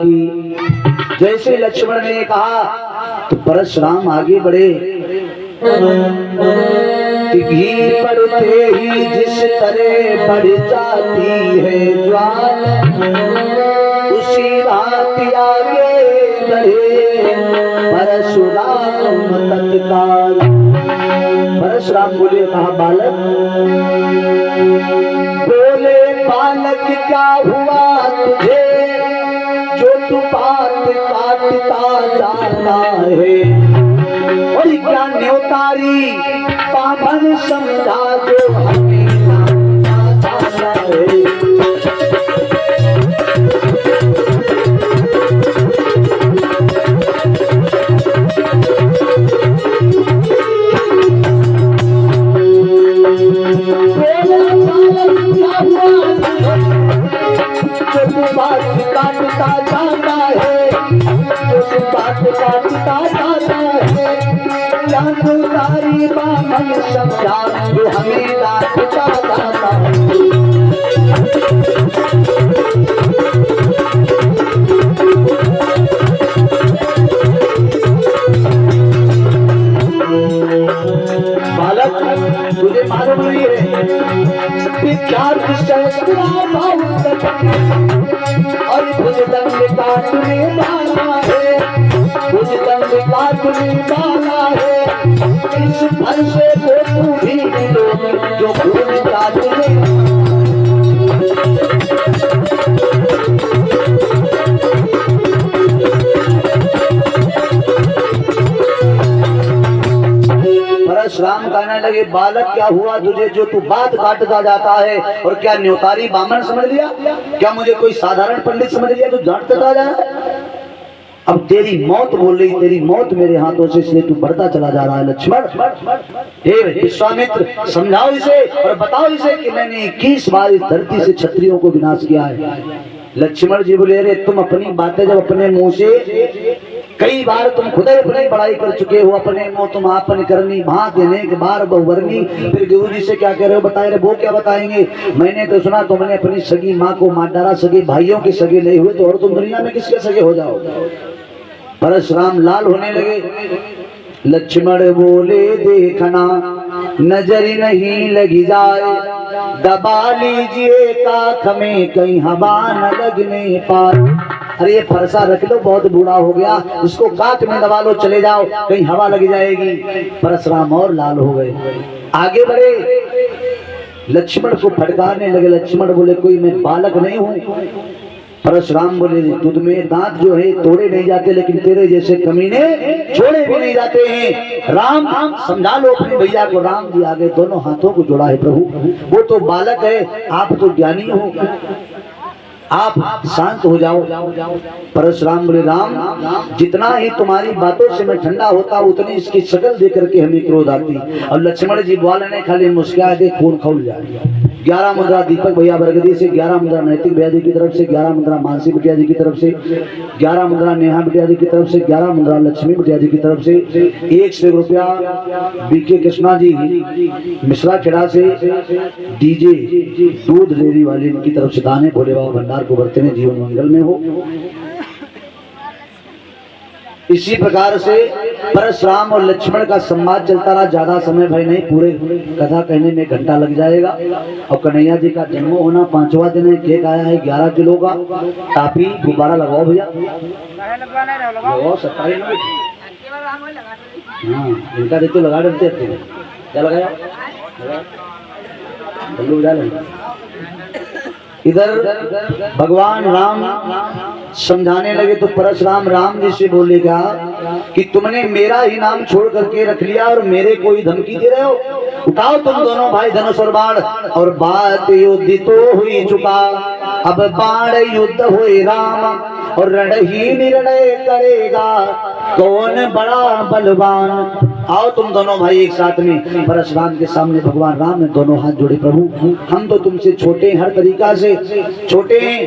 जैसे लक्ष्मण ने कहा तो परशुराम आगे बढ़े। घी पड़ते ही जिस तरह बढ़ जाती है ज्वाल, उसी रात आगे बढ़े परशुराम तत्काल। परशुराम बोले, कहा बालक, बोले बालक क्या हुआ तुझे जो तू बात काटता जाता है, और क्या न्योतारी पावन समझा जो हमें जाता है। बात काटता जाता है, बात काटता जाता है, तारी बामन समझा जो हमें काटता जाता है। बालक तुझे मालूम नहीं है और भुजदंड काटने वाला है, भुजदंड काटने वाला है, इस फल से को तू भी मिलोगे जो भूल काटने। परशुराम कहने लगे, बालक क्या हुआ तुझे जो तू बात काटता जाता है, और क्या न्योतारी बामन समझ लिया? क्या मुझे कोई साधारण पंडित समझ लिया जो डांटता जा रहा है? अब तेरी मौत बोल रही, तेरी मौत मेरे हाथों से, इसलिए तू बढ़ता चला जा रहा है। लक्ष्मण, हे विश्वामित्र, समझाओ इसे और बताओ इसे कि मैंने 21 बार इस धरती से क्षत्रियों को विनाश किया है। लक्ष्मण जी बोले, अरे तुम अपनी बातें जब अपने मुंह से कई बार तुम खुद अपनी बड़ाई कर चुके हो, अपने मुंह तुम आपन करनी भाग देने के बार बहुवर्णी, फिर गुरु जी से क्या कह रहे हो बताए रहे, वो क्या बताएंगे? मैंने तो सुना तुमने अपनी सगी माँ को मार डाला, सगे भाइयों के सगे नहीं हुए तो और तुम दुनिया में किसके सगे हो जाओ? परशुराम लाल होने लगे। लक्ष्मण बोले, देखना नजर नहीं लगी जाए, दबा लीजिए काख में कहीं हवा न लगने पाए। अरे ये फरसा रख लो, बहुत बूढ़ा हो गया, उसको काट में दबा लो, चले जाओ, कहीं हवा लग जाएगी। परशुराम और लाल हो गए, आगे बढ़े, लक्ष्मण को फटकारने लगे। लक्ष्मण बोले, कोई मैं बालक नहीं हूँ। परशुराम बोले, तुझ में दांत जो है तोड़े नहीं जाते, लेकिन तेरे जैसे कमीने छोड़े भी नहीं जाते हैं। राम समझा लो अपने भैया को। राम जी आगे दोनों हाथों को जोड़ा है, प्रभु वो तो बालक है, आप तो ज्ञानी हो, आप शांत हो जाओ। परशुराम बोले, राम जितना ही तुम्हारी बातों से मैं ठंडा होता उतनी इसकी शक्ल देख करके हमें क्रोध आती। और लक्ष्मण जी बोले ने खाली मुस्कुरा के खून खौल जाए। 11 मुद्रा दीपक भैया बरगदी से, 11 मुद्रा नैतिक भैया जी की तरफ से, 11 मुद्रा मानसी बिटिया जी की तरफ से, 11 मुद्रा नेहा बिटिया जी की तरफ से, 11 मुद्रा लक्ष्मी बिटिया जी की तरफ से, 100 रुपया बीके कृष्णा जी मिश्रा खेड़ा से, डीजे दूध डेयरी वाले की तरफ से दाने। भोले बाबा भंडार को बरतने जीवन मंगल में हो। इसी प्रकार से परशुराम और लक्ष्मण का संवाद चलता रहा। ज्यादा समय भाई नहीं, पूरे कथा कहने में घंटा लग जाएगा। और कन्हैया जी का जन्म होना 5वां दिन है। केक आया है 11 किलो का। टापी गुब्बारा लगाओ भैया, लगाओ 27 हाँ इनका देखते लगा देते। क्या लगाया? इधर भगवान राम समझाने लगे तो परशुराम राम जी से बोलेगा कि तुमने मेरा ही नाम छोड़ करके रख लिया और मेरे को ही धमकी दे रहे हो। उठाओ तुम दोनों भाई धनुष और बाण। और बात युद्ध तो हुई चुका, अब बाण युद्ध हुए राम, और रण ही निर्णय करेगा कौन बड़ा बलवान। आओ तुम दोनों भाई एक साथ में। परशुराम के सामने भगवान राम ने दोनों हाथ जोड़े, प्रभु हम तो तुमसे छोटे हैं, हर तरीका से छोटे हैं,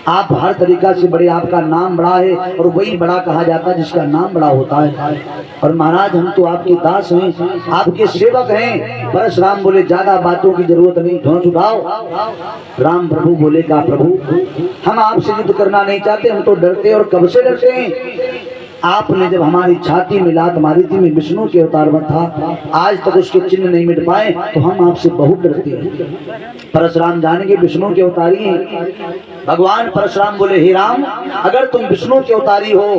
आप हर तरीका से बड़े, आपका नाम बड़ा है और वही बड़ा कहा जाता है जिसका नाम बड़ा होता है। और महाराज हम तो आपके दास हैं, आपके सेवक हैं। परशुराम बोले ज्यादा बातों की जरूरत नहीं, धनुष उठाओ। राम प्रभु बोले का प्रभु हम आपसे युद्ध करना नहीं चाहते, हम तो डरते हैं और कब से डरते हैं। आपने जब हमारी छाती में लात मारी थी, मैं विष्णु के अवतार में था, आज तक उसके चिन्ह नहीं मिट पाए, तो हम आपसे बहुत डरते हैं। परशुराम जानेंगे विष्णु के अवतारी हैं। भगवान परशुराम बोले हे राम, अगर तुम विष्णु के अवतारी हो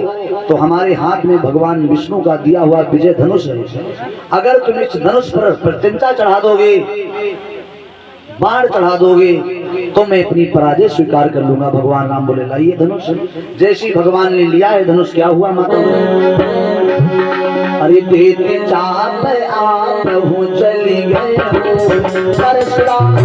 तो हमारे हाथ में भगवान विष्णु का दिया हुआ विजय धनुष है। अगर तुम इस धनुष पर प्रत्यंचा चढ़ा दोगे, बाण चढ़ा दोगे, तो मैं अपनी पराजय स्वीकार कर लूंगा। भगवान राम बोले लाइए धनुष। जैसे भगवान ने लिया है धनुष, क्या हुआ माता? अरे देते चाप आप प्रभु चली गए परशुराम।